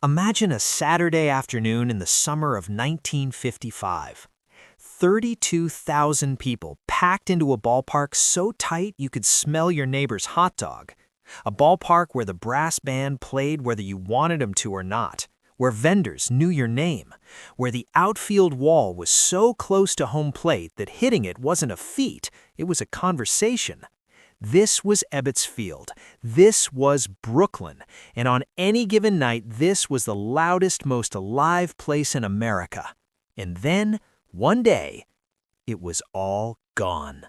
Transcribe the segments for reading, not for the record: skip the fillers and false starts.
Imagine a Saturday afternoon in the summer of 1955. 32,000 people packed into a ballpark so tight you could smell your neighbor's hot dog. A ballpark where the brass band played whether you wanted them to or not, where vendors knew your name, where the outfield wall was so close to home plate that hitting it wasn't a feat, it was a conversation. This was Ebbets Field. This was Brooklyn. And on any given night, this was the loudest, most alive place in America. And then, one day, it was all gone.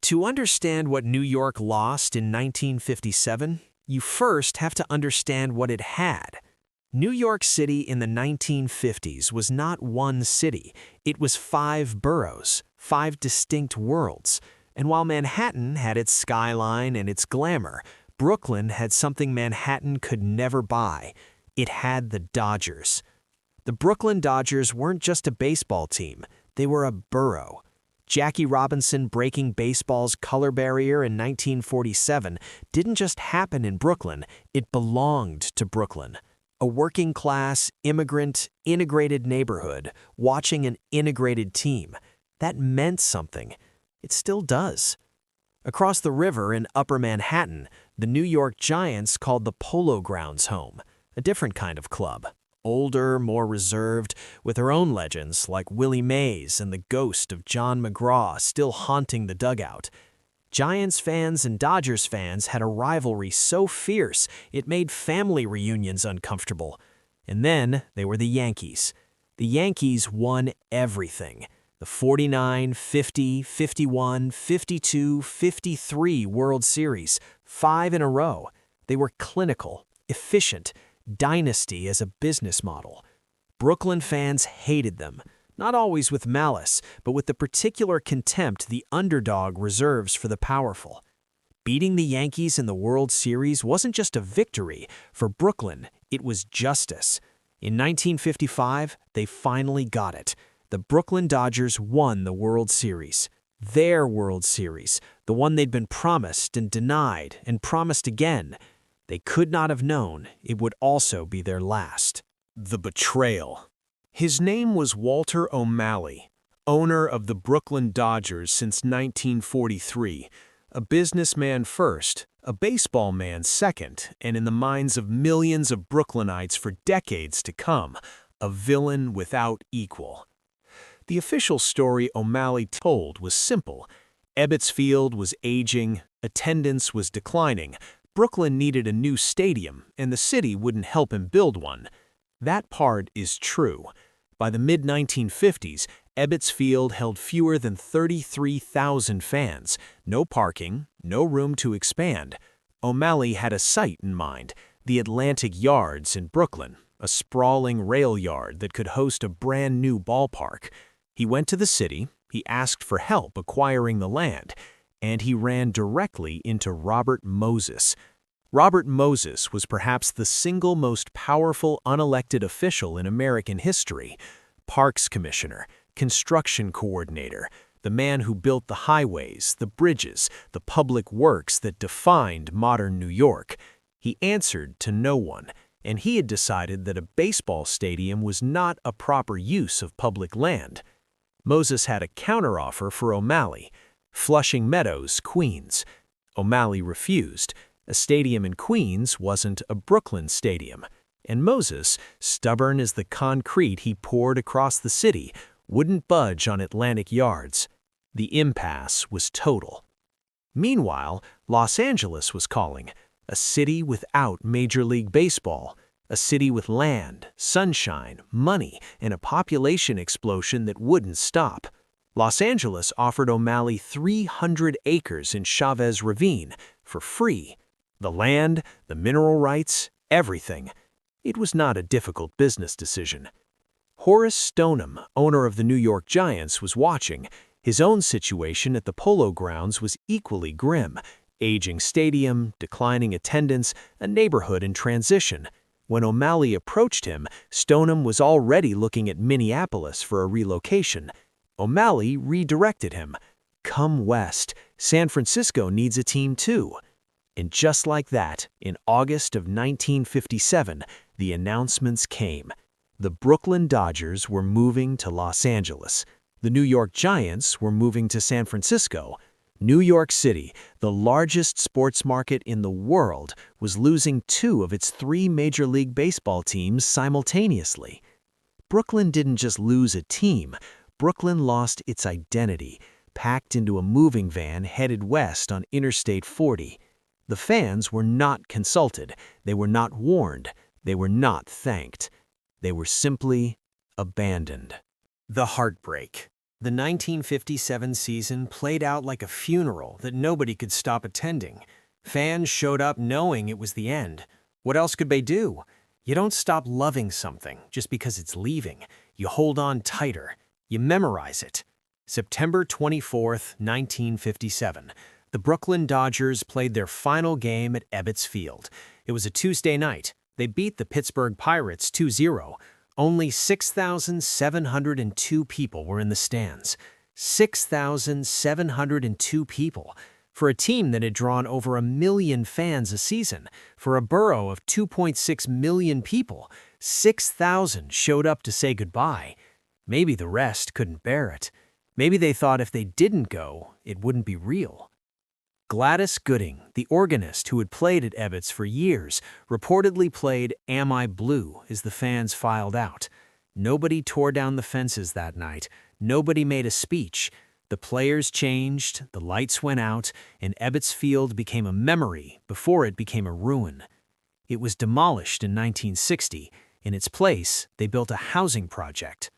To understand what New York lost in 1957, you first have to understand what it had. New York City in the 1950s was not one city. It was 5 boroughs, 5 distinct worlds. And while Manhattan had its skyline and its glamour, Brooklyn had something Manhattan could never buy. It had the Dodgers. The Brooklyn Dodgers weren't just a baseball team, they were a borough. Jackie Robinson breaking baseball's color barrier in 1947 didn't just happen in Brooklyn, it belonged to Brooklyn. A working-class, immigrant, integrated neighborhood watching an integrated team. That meant something. It still does. Across the river in Upper Manhattan, the New York Giants called the Polo Grounds home, a different kind of club. Older, more reserved, with her own legends like Willie Mays and the ghost of John McGraw still haunting the dugout. Giants fans and Dodgers fans had a rivalry so fierce it made family reunions uncomfortable. And then there were the Yankees. The Yankees won everything. The 49, 50, 51, 52, 53 World Series, 5 in a row. They were clinical, efficient, dynasty as a business model. Brooklyn fans hated them, not always with malice, but with the particular contempt the underdog reserves for the powerful. Beating the Yankees in the World Series wasn't just a victory. For Brooklyn, it was justice. In 1955, they finally got it. The Brooklyn Dodgers won the World Series. Their World Series, the one they'd been promised and denied and promised again. They could not have known it would also be their last. The betrayal. His name was Walter O'Malley, owner of the Brooklyn Dodgers since 1943. A businessman first, a baseball man second, and in the minds of millions of Brooklynites for decades to come, a villain without equal. The official story O'Malley told was simple. Ebbets Field was aging, attendance was declining, Brooklyn needed a new stadium, and the city wouldn't help him build one. That part is true. By the mid-1950s, Ebbets Field held fewer than 33,000 fans, no parking, no room to expand. O'Malley had a site in mind, the Atlantic Yards in Brooklyn, a sprawling rail yard that could host a brand new ballpark. He went to the city, he asked for help acquiring the land, and he ran directly into Robert Moses. Robert Moses was perhaps the single most powerful unelected official in American history. Parks Commissioner, construction coordinator, the man who built the highways, the bridges, the public works that defined modern New York. He answered to no one, and he had decided that a baseball stadium was not a proper use of public land. Moses had a counteroffer for O'Malley, Flushing Meadows, Queens. O'Malley refused. A stadium in Queens wasn't a Brooklyn stadium. And Moses, stubborn as the concrete he poured across the city, wouldn't budge on Atlantic Yards. The impasse was total. Meanwhile, Los Angeles was calling, a city without Major League Baseball, a city with land, sunshine, money, and a population explosion that wouldn't stop. Los Angeles offered O'Malley 300 acres in Chavez Ravine for free. The land, the mineral rights, everything. It was not a difficult business decision. Horace Stoneham, owner of the New York Giants, was watching. His own situation at the Polo Grounds was equally grim. Aging stadium, declining attendance, a neighborhood in transition. When O'Malley approached him, Stoneham was already looking at Minneapolis for a relocation. O'Malley redirected him. Come west. San Francisco needs a team too. And just like that, in August of 1957, the announcements came. The Brooklyn Dodgers were moving to Los Angeles. The New York Giants were moving to San Francisco. New York City, the largest sports market in the world, was losing 2 of its 3 Major League Baseball teams simultaneously. Brooklyn didn't just lose a team. Brooklyn lost its identity, packed into a moving van headed west on Interstate 40. The fans were not consulted, they were not warned, they were not thanked. They were simply abandoned. The heartbreak. The 1957 season played out like a funeral that nobody could stop attending. Fans showed up knowing it was the end. What else could they do? You don't stop loving something just because it's leaving. You hold on tighter. You memorize it. September 24th, 1957. The Brooklyn Dodgers played their final game at Ebbets Field. It was a Tuesday night. They beat the Pittsburgh Pirates 2-0. Only 6,702 people were in the stands. 6,702 people. For a team that had drawn over 1 million fans a season, for a borough of 2.6 million people, 6,000 showed up to say goodbye. Maybe the rest couldn't bear it. Maybe they thought if they didn't go, it wouldn't be real. Gladys Gooding, the organist who had played at Ebbets for years, reportedly played Am I Blue as the fans filed out. Nobody tore down the fences that night. Nobody made a speech. The players changed, the lights went out, and Ebbets Field became a memory before it became a ruin. It was demolished in 1960. In its place, they built a housing project.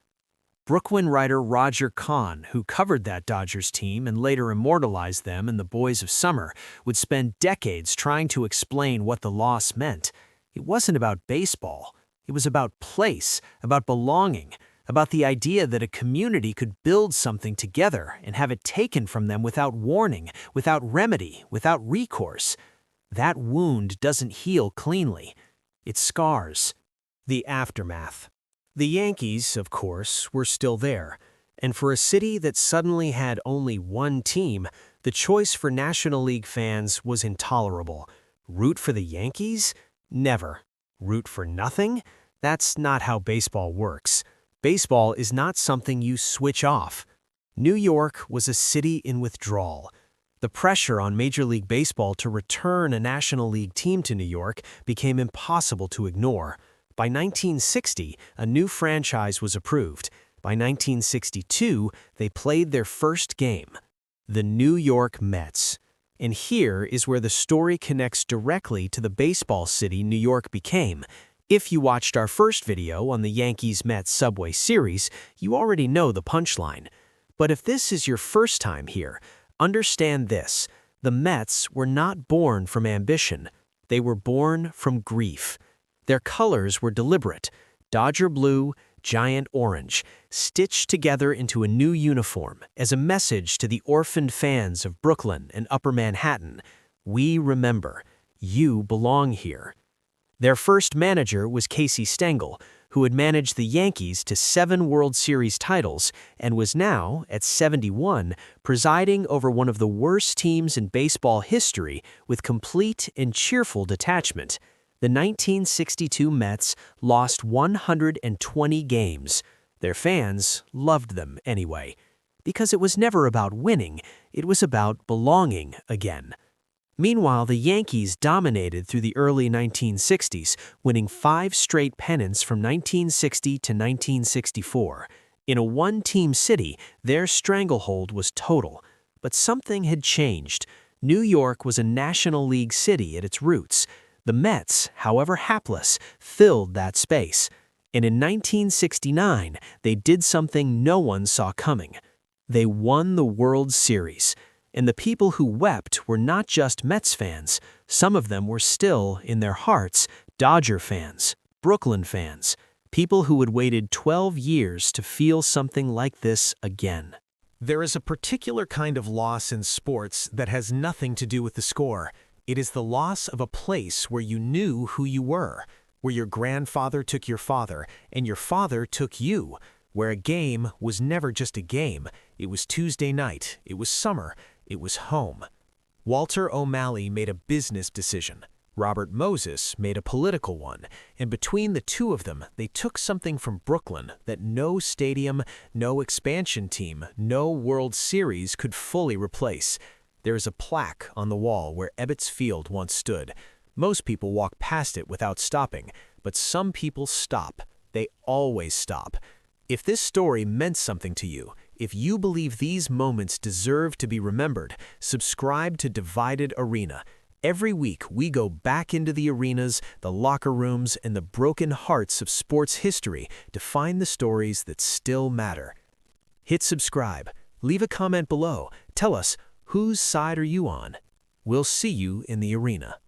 Brooklyn writer Roger Kahn, who covered that Dodgers team and later immortalized them in The Boys of Summer, would spend decades trying to explain what the loss meant. It wasn't about baseball. It was about place, about belonging, about the idea that a community could build something together and have it taken from them without warning, without remedy, without recourse. That wound doesn't heal cleanly. It scars. The aftermath. The Yankees, of course, were still there, and for a city that suddenly had only one team, the choice for National League fans was intolerable. Root for the Yankees? Never. Root for nothing? That's not how baseball works. Baseball is not something you switch off. New York was a city in withdrawal. The pressure on Major League Baseball to return a National League team to New York became impossible to ignore. By 1960, a new franchise was approved. By 1962, they played their first game, the New York Mets. And here is where the story connects directly to the baseball city New York became. If you watched our first video on the Yankees-Mets Subway Series, you already know the punchline. But if this is your first time here, understand this: the Mets were not born from ambition. They were born from grief. Their colors were deliberate: Dodger blue, Giant orange, stitched together into a new uniform as a message to the orphaned fans of Brooklyn and Upper Manhattan. We remember. You belong here. Their first manager was Casey Stengel, who had managed the Yankees to 7 World Series titles and was now, at 71, presiding over one of the worst teams in baseball history with complete and cheerful detachment. The 1962 Mets lost 120 games. Their fans loved them anyway, because it was never about winning, it was about belonging again. Meanwhile, the Yankees dominated through the early 1960s, winning 5 straight pennants from 1960 to 1964. In a one-team city, their stranglehold was total. But something had changed. New York was a National League city at its roots. The Mets, however hapless, filled that space. And in 1969, they did something no one saw coming. They won the World Series. And the people who wept were not just Mets fans. Some of them were still, in their hearts, Dodger fans, Brooklyn fans, people who had waited 12 years to feel something like this again. There is a particular kind of loss in sports that has nothing to do with the score. It is the loss of a place where you knew who you were, where your grandfather took your father, and your father took you, where a game was never just a game. It was Tuesday night, it was summer, it was home. Walter O'Malley made a business decision. Robert Moses made a political one, and between the two of them, they took something from Brooklyn that no stadium, no expansion team, no World Series could fully replace. There is a plaque on the wall where Ebbets Field once stood. Most people walk past it without stopping, but some people stop. They always stop. If this story meant something to you, if you believe these moments deserve to be remembered, subscribe to Divided Arena. Every week, we go back into the arenas, the locker rooms, and the broken hearts of sports history to find the stories that still matter. Hit subscribe. Leave a comment below. Tell us, whose side are you on? We'll see you in the arena.